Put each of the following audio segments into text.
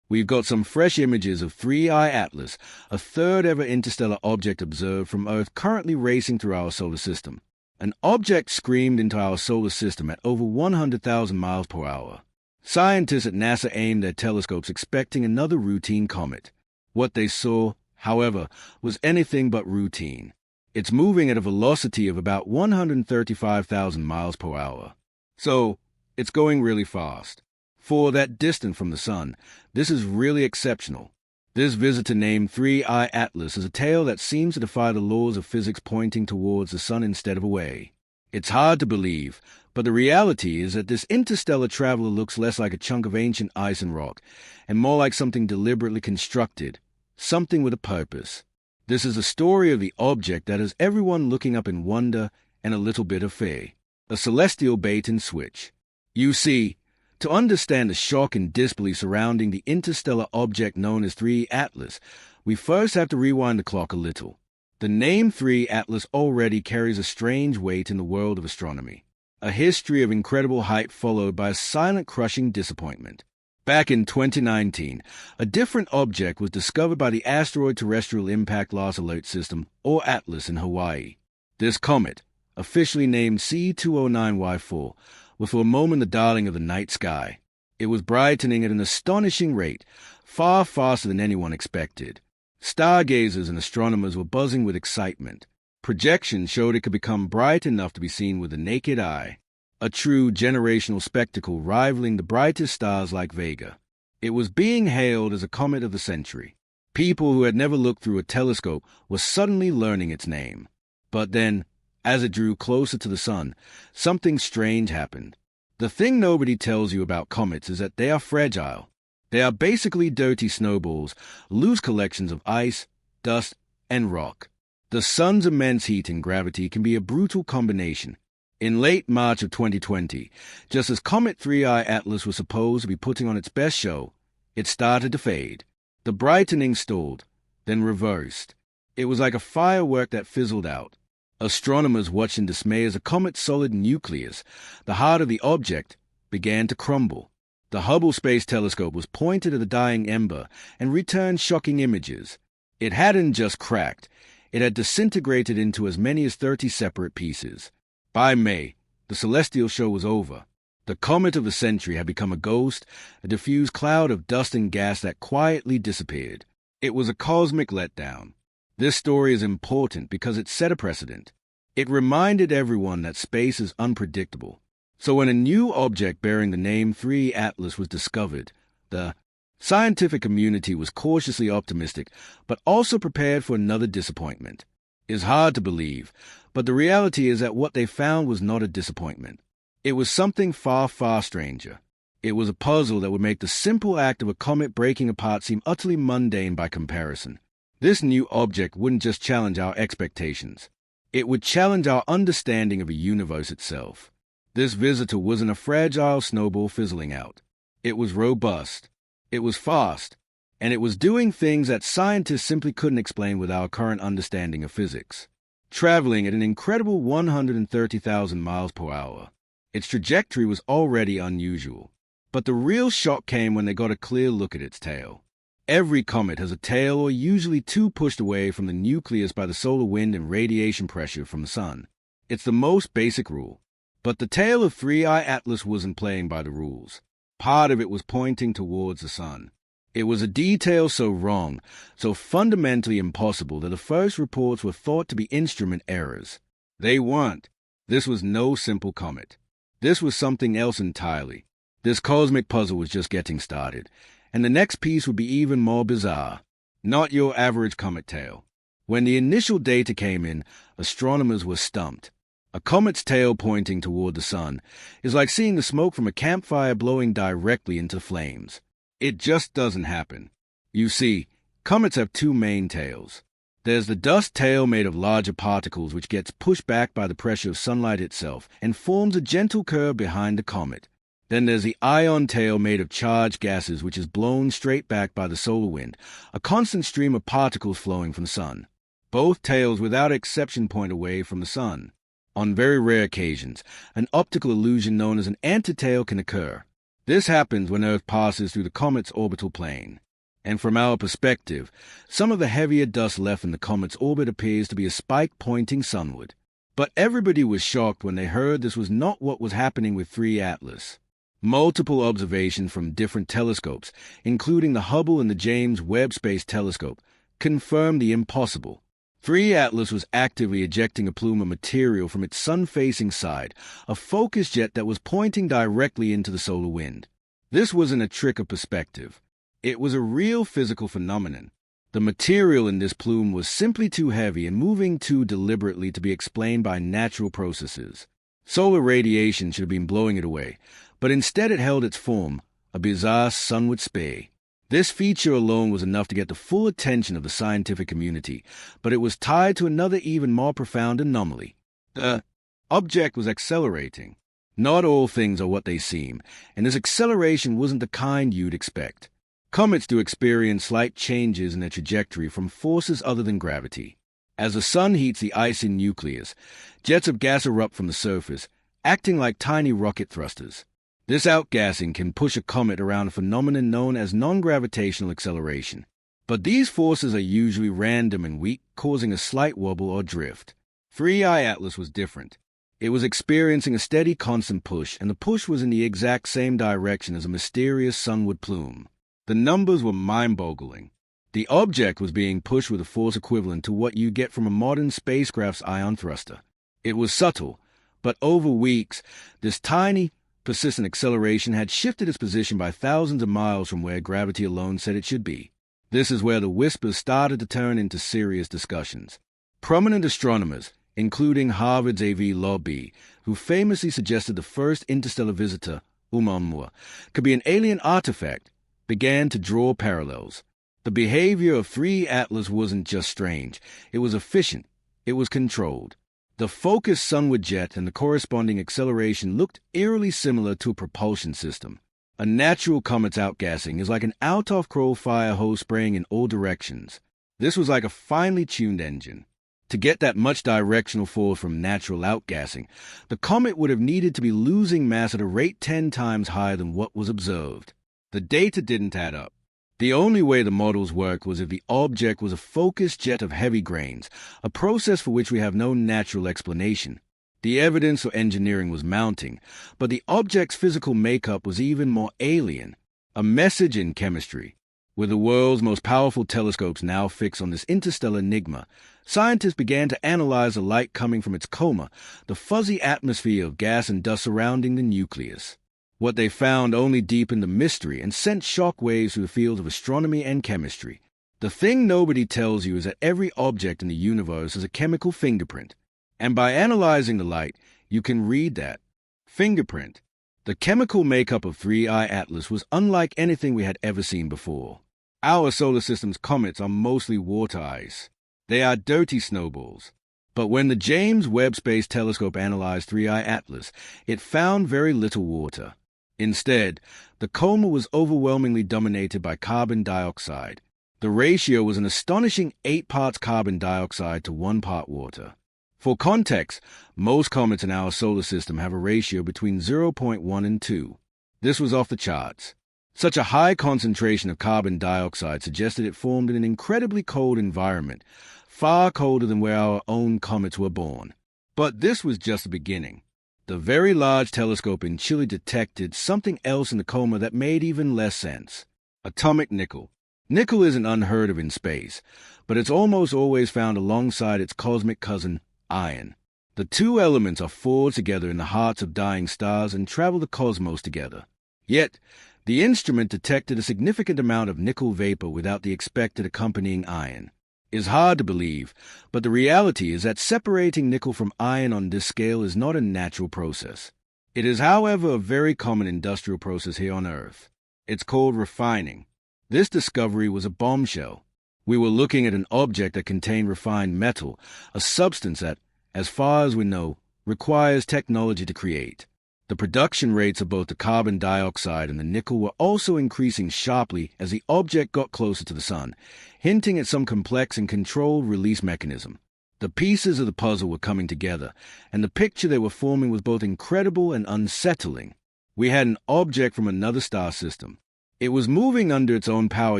We've got some fresh images of 3I Atlas, a third-ever interstellar object observed from Earth currently racing through our solar system. An object screamed into our solar system at over 100,000 miles per hour. Scientists at NASA aimed their telescopes expecting another routine comet. What they saw, however, was anything but routine. It's moving at a velocity of about 135,000 miles per hour. So, it's going really fast. For that distant from the Sun, this is really exceptional. This visitor named 3I Atlas is a tale that seems to defy the laws of physics, pointing towards the Sun instead of away. It's hard to believe, but the reality is that this interstellar traveler looks less like a chunk of ancient ice and rock, and more like something deliberately constructed, something with a purpose. This is a story of the object that has everyone looking up in wonder and a little bit of fear. A celestial bait and switch. You see, to understand the shock and disbelief surrounding the interstellar object known as 3 Atlas, we first have to rewind the clock a little. The name 3 Atlas already carries a strange weight in the world of astronomy. A history of incredible hype followed by a silent, crushing disappointment. Back in 2019, a different object was discovered by the Asteroid Terrestrial Impact Loss Alert System, or ATLAS, in Hawaii. This comet, officially named C209Y4, was for a moment the darling of the night sky. It was brightening at an astonishing rate, far faster than anyone expected. Stargazers and astronomers were buzzing with excitement. Projections showed it could become bright enough to be seen with the naked eye. A true generational spectacle rivaling the brightest stars like Vega. It was being hailed as a comet of the century. People who had never looked through a telescope were suddenly learning its name. But then, as it drew closer to the Sun, something strange happened. The thing nobody tells you about comets is that they are fragile. They are basically dirty snowballs, loose collections of ice, dust, and rock. The Sun's immense heat and gravity can be a brutal combination. In late March of 2020, just as Comet 3I Atlas was supposed to be putting on its best show, it started to fade. The brightening stalled, then reversed. It was like a firework that fizzled out. Astronomers watched in dismay as a comet's solid nucleus, the heart of the object, began to crumble. The Hubble Space Telescope was pointed at the dying ember and returned shocking images. It hadn't just cracked, it had disintegrated into as many as 30 separate pieces. By May, the celestial show was over. The comet of the century had become a ghost, a diffused cloud of dust and gas that quietly disappeared. It was a cosmic letdown. This story is important because it set a precedent. It reminded everyone that space is unpredictable. So when a new object bearing the name 3 Atlas was discovered, the scientific community was cautiously optimistic, but also prepared for another disappointment. It's hard to believe, but the reality is that what they found was not a disappointment. It was something far, far stranger. It was a puzzle that would make the simple act of a comet breaking apart seem utterly mundane by comparison. This new object wouldn't just challenge our expectations. It would challenge our understanding of the universe itself. This visitor wasn't a fragile snowball fizzling out. It was robust. It was fast. And it was doing things that scientists simply couldn't explain with our current understanding of physics. Traveling at an incredible 130,000 miles per hour. Its trajectory was already unusual. But the real shock came when they got a clear look at its tail. Every comet has a tail, or usually two, pushed away from the nucleus by the solar wind and radiation pressure from the Sun. It's the most basic rule. But the tail of 3I Atlas wasn't playing by the rules. Part of it was pointing towards the Sun. It was a detail so wrong, so fundamentally impossible that the first reports were thought to be instrument errors. They weren't. This was no simple comet. This was something else entirely. This cosmic puzzle was just getting started, and the next piece would be even more bizarre. Not your average comet tail. When the initial data came in, astronomers were stumped. A comet's tail pointing toward the Sun is like seeing the smoke from a campfire blowing directly into flames. It just doesn't happen. You see, comets have two main tails. There's the dust tail made of larger particles which gets pushed back by the pressure of sunlight itself and forms a gentle curve behind the comet. Then there's the ion tail made of charged gases which is blown straight back by the solar wind, a constant stream of particles flowing from the Sun. Both tails without exception point away from the Sun. On very rare occasions, an optical illusion known as an antitail can occur. This happens when Earth passes through the comet's orbital plane. And from our perspective, some of the heavier dust left in the comet's orbit appears to be a spike pointing sunward. But everybody was shocked when they heard this was not what was happening with 3 Atlas. Multiple observations from different telescopes, including the Hubble and the James Webb Space Telescope, confirmed the impossible. 3 Atlas was actively ejecting a plume of material from its sun-facing side, a focus jet that was pointing directly into the solar wind. This wasn't a trick of perspective. It was a real physical phenomenon. The material in this plume was simply too heavy and moving too deliberately to be explained by natural processes. Solar radiation should have been blowing it away, but instead it held its form, a bizarre sunward spay. This feature alone was enough to get the full attention of the scientific community, but it was tied to another even more profound anomaly. The object was accelerating. Not all things are what they seem, and this acceleration wasn't the kind you'd expect. Comets do experience slight changes in their trajectory from forces other than gravity. As the sun heats the icy nucleus, jets of gas erupt from the surface, acting like tiny rocket thrusters. This outgassing can push a comet around a phenomenon known as non-gravitational acceleration. But these forces are usually random and weak, causing a slight wobble or drift. 3I Atlas was different. It was experiencing a steady, constant push, and the push was in the exact same direction as a mysterious sunward plume. The numbers were mind-boggling. The object was being pushed with a force equivalent to what you get from a modern spacecraft's ion thruster. It was subtle, but over weeks, this tiny, persistent acceleration had shifted its position by thousands of miles from where gravity alone said it should be. This is where the whispers started to turn into serious discussions. Prominent astronomers, including Harvard's A.V. Loebi, who famously suggested the first interstellar visitor, Oumuamua, could be an alien artifact, began to draw parallels. The behavior of 3 Atlas wasn't just strange, it was efficient, it was controlled. The focused sunward jet and the corresponding acceleration looked eerily similar to a propulsion system. A natural comet's outgassing is like an out-of-control fire hose spraying in all directions. This was like a finely tuned engine. To get that much directional force from natural outgassing, the comet would have needed to be losing mass at a rate 10 times higher than what was observed. The data didn't add up. The only way the models worked was if the object was a focused jet of heavy grains, a process for which we have no natural explanation. The evidence for engineering was mounting, but the object's physical makeup was even more alien. A message in chemistry. With the world's most powerful telescopes now fixed on this interstellar enigma, scientists began to analyze the light coming from its coma, the fuzzy atmosphere of gas and dust surrounding the nucleus. What they found only deepened the mystery and sent shock waves through the fields of astronomy and chemistry. The thing nobody tells you is that every object in the universe is a chemical fingerprint. And by analyzing the light, you can read that fingerprint. The chemical makeup of 3I Atlas was unlike anything we had ever seen before. Our solar system's comets are mostly water ice. They are dirty snowballs. But when the James Webb Space Telescope analyzed 3I Atlas, it found very little water. Instead, the coma was overwhelmingly dominated by carbon dioxide. The ratio was an astonishing 8 parts carbon dioxide to 1 part water. For context, most comets in our solar system have a ratio between 0.1 and 2. This was off the charts. Such a high concentration of carbon dioxide suggested it formed in an incredibly cold environment, far colder than where our own comets were born. But this was just the beginning. The Very Large Telescope in Chile detected something else in the coma that made even less sense. Atomic nickel. Nickel isn't unheard of in space, but it's almost always found alongside its cosmic cousin, iron. The two elements are forged together in the hearts of dying stars and travel the cosmos together. Yet, the instrument detected a significant amount of nickel vapor without the expected accompanying iron. It's hard to believe, but the reality is that separating nickel from iron on this scale is not a natural process. It is, however, a very common industrial process here on Earth. It's called refining. This discovery was a bombshell. We were looking at an object that contained refined metal, a substance that, as far as we know, requires technology to create. The production rates of both the carbon dioxide and the nickel were also increasing sharply as the object got closer to the sun, hinting at some complex and controlled release mechanism. The pieces of the puzzle were coming together, and the picture they were forming was both incredible and unsettling. We had an object from another star system. It was moving under its own power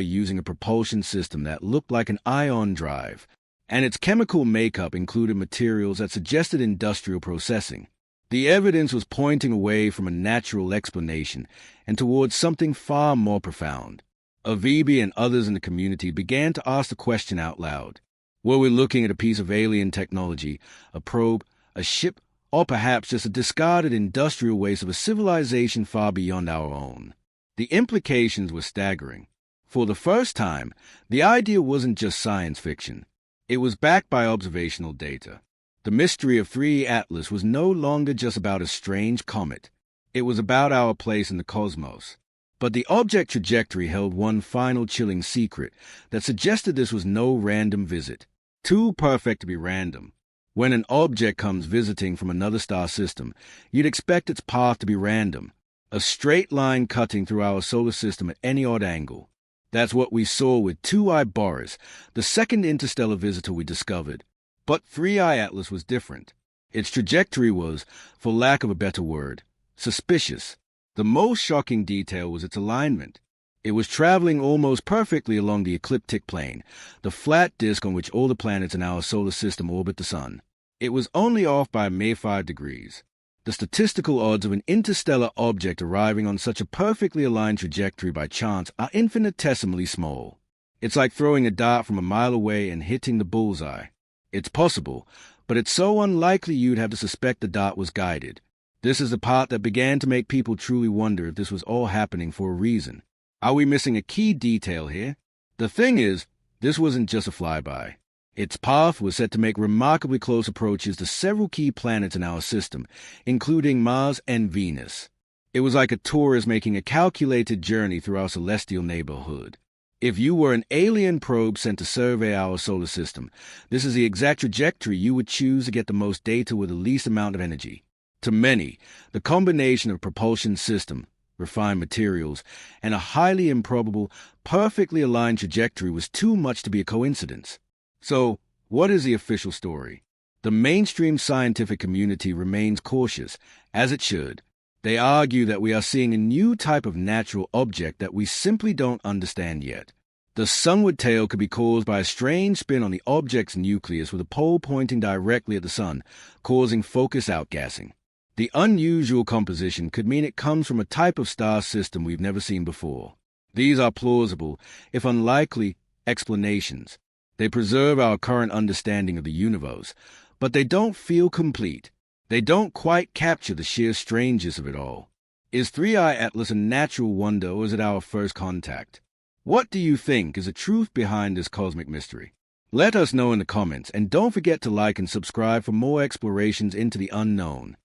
using a propulsion system that looked like an ion drive, and its chemical makeup included materials that suggested industrial processing. The evidence was pointing away from a natural explanation and towards something far more profound. Avibi and others in the community began to ask the question out loud. Were we looking at a piece of alien technology, a probe, a ship, or perhaps just a discarded industrial waste of a civilization far beyond our own? The implications were staggering. For the first time, the idea wasn't just science fiction. It was backed by observational data. The mystery of 3E Atlas was no longer just about a strange comet. It was about our place in the cosmos. But the object trajectory held one final chilling secret that suggested this was no random visit. Too perfect to be random. When an object comes visiting from another star system, you'd expect its path to be random, a straight line cutting through our solar system at any odd angle. That's what we saw with 2I Boris, the second interstellar visitor we discovered. But 3I Atlas was different. Its trajectory was, for lack of a better word, suspicious. The most shocking detail was its alignment. It was traveling almost perfectly along the ecliptic plane, the flat disk on which all the planets in our solar system orbit the sun. It was only off by a mere 5 degrees. The statistical odds of an interstellar object arriving on such a perfectly aligned trajectory by chance are infinitesimally small. It's like throwing a dart from a mile away and hitting the bullseye. It's possible, but it's so unlikely you'd have to suspect the dart was guided. This is the part that began to make people truly wonder if this was all happening for a reason. Are we missing a key detail here? The thing is, this wasn't just a flyby. Its path was set to make remarkably close approaches to several key planets in our system, including Mars and Venus. It was like a tourist making a calculated journey through our celestial neighborhood. If you were an alien probe sent to survey our solar system, this is the exact trajectory you would choose to get the most data with the least amount of energy. To many, the combination of propulsion system, refined materials, and a highly improbable, perfectly aligned trajectory was too much to be a coincidence. So, what is the official story? The mainstream scientific community remains cautious, as it should. They argue that we are seeing a new type of natural object that we simply don't understand yet. The sunward tail could be caused by a strange spin on the object's nucleus with a pole pointing directly at the sun, causing focus outgassing. The unusual composition could mean it comes from a type of star system we've never seen before. These are plausible, if unlikely, explanations. They preserve our current understanding of the universe, but they don't feel complete. They don't quite capture the sheer strangeness of it all. Is 3I Atlas a natural wonder, or is it our first contact? What do you think is the truth behind this cosmic mystery? Let us know in the comments, and don't forget to like and subscribe for more explorations into the unknown.